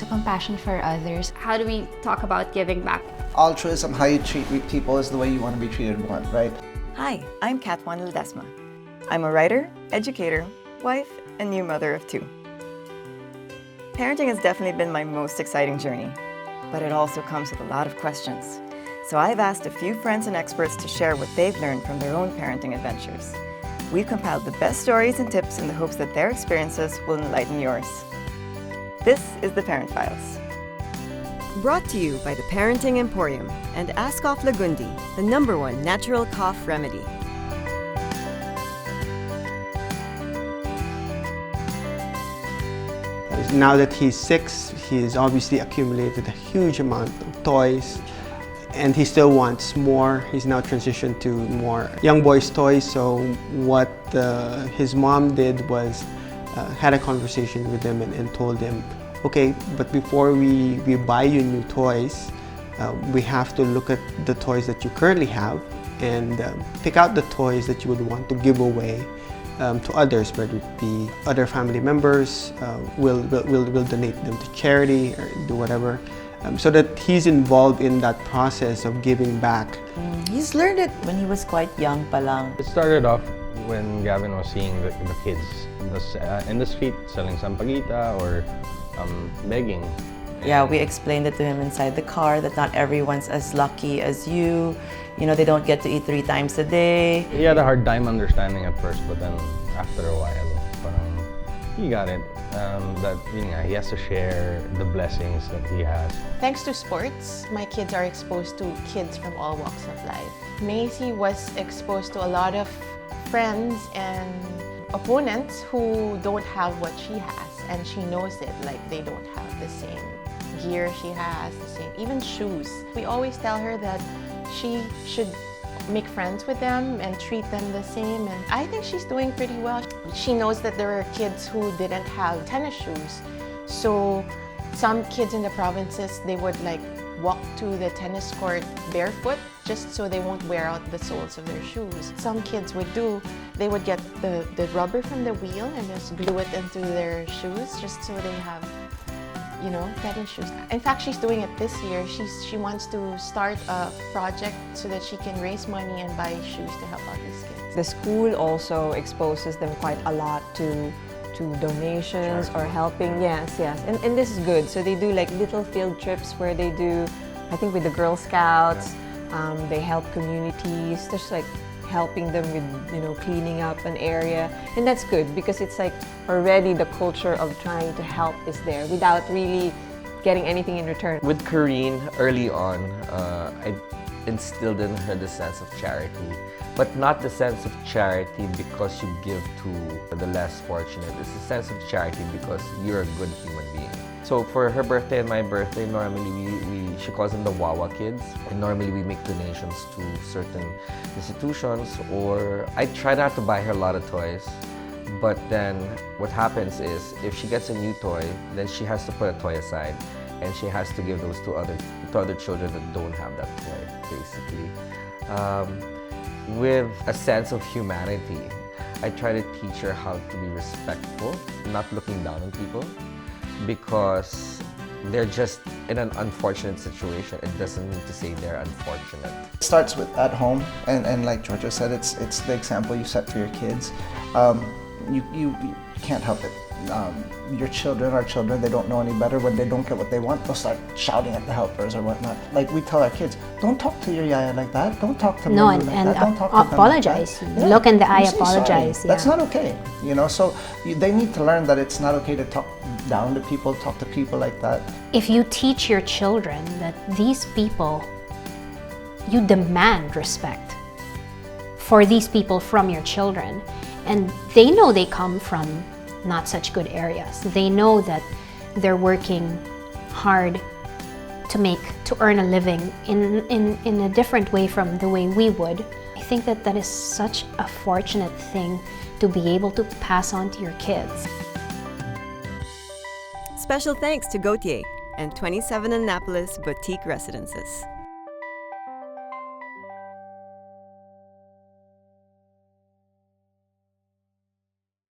So compassion for others. How do we talk about giving back? Altruism, how you treat people is the way you want to be treated, right? Hi, I'm Kat Juan Ledesma. I'm a writer, educator, wife, and new mother of 2. Parenting has definitely been my most exciting journey, but it also comes with a lot of questions. So I've asked a few friends and experts to share what they've learned from their own parenting adventures. We've compiled the best stories and tips in the hopes that their experiences will enlighten yours. This is The Parent Files. Brought to you by the Parenting Emporium and ASCOF Lagundi, the #1 natural cough remedy. Now that he's 6, he's obviously accumulated a huge amount of toys, and he still wants more. He's now transitioned to more young boys' toys. So what his mom did was had a conversation with him and told him, okay, but before we buy you new toys, we have to look at the toys that you currently have and pick out the toys that you would want to give away to others, whether it be other family members. We'll donate them to charity or do whatever, so that he's involved in that process of giving back. He's learned it when he was quite young pa lang. It started off when Gavin was seeing the kids in the street selling sampaguita or begging. Yeah, we explained it to him inside the car that not everyone's as lucky as you. You know, they don't get to eat 3 times a day. He had a hard time understanding at first, but then after a while, he got it. That he has to share the blessings that he has. Thanks to sports, my kids are exposed to kids from all walks of life. Macy was exposed to a lot of friends and opponents who don't have what she has, and she knows it, like they don't have the same gear she has, the same, even shoes. We always tell her that she should make friends with them and treat them the same, and I think she's doing pretty well. She knows that there are kids who didn't have tennis shoes, so some kids in the provinces, they would like walk to the tennis court barefoot just so they won't wear out the soles of their shoes. Some kids would they would get the rubber from the wheel and just glue it into their shoes just so they have, tennis shoes. In fact, she's doing it this year. She wants to start a project so that she can raise money and buy shoes to help out these kids. The school also exposes them quite a lot to donations or helping. Yes. And this is good. So they do like little field trips where they do, I think with the Girl Scouts, they help communities, just like helping them with, cleaning up an area. And that's good because it's like already the culture of trying to help is there without really getting anything in return. With Corinne, early on, I instilled in her the sense of charity, but not the sense of charity because you give to the less fortunate. It's a sense of charity because you're a good human being. So for her birthday and my birthday, normally she calls them the Wawa kids, and normally we make donations to certain institutions, or I try not to buy her a lot of toys. But then what happens is if she gets a new toy, then she has to put a toy aside, and she has to give those to other children that don't have that toy, basically. With a sense of humanity, I try to teach her how to be respectful, not looking down on people, because they're just in an unfortunate situation. It doesn't mean to say they're unfortunate. It starts with at home, and like Georgia said, it's the example you set for your kids. You can't help it. Your children are children, they don't know any better. When they don't get what they want, they'll start shouting at the helpers or whatnot. Like we tell our kids, don't talk to your yaya like that, don't talk to No, Manu like and that, don't talk to them apologize. like that. Look in the eye, Say apologize. sorry. That's not okay, so they need to learn that it's not okay to talk down to people, talk to people like that. If you teach your children that these people, you demand respect for these people from your children, and they know they come from not such good areas. They know that they're working hard to earn a living in a different way from the way we would. I think that is such a fortunate thing to be able to pass on to your kids. Special thanks to Gautier and 27 Annapolis Boutique Residences.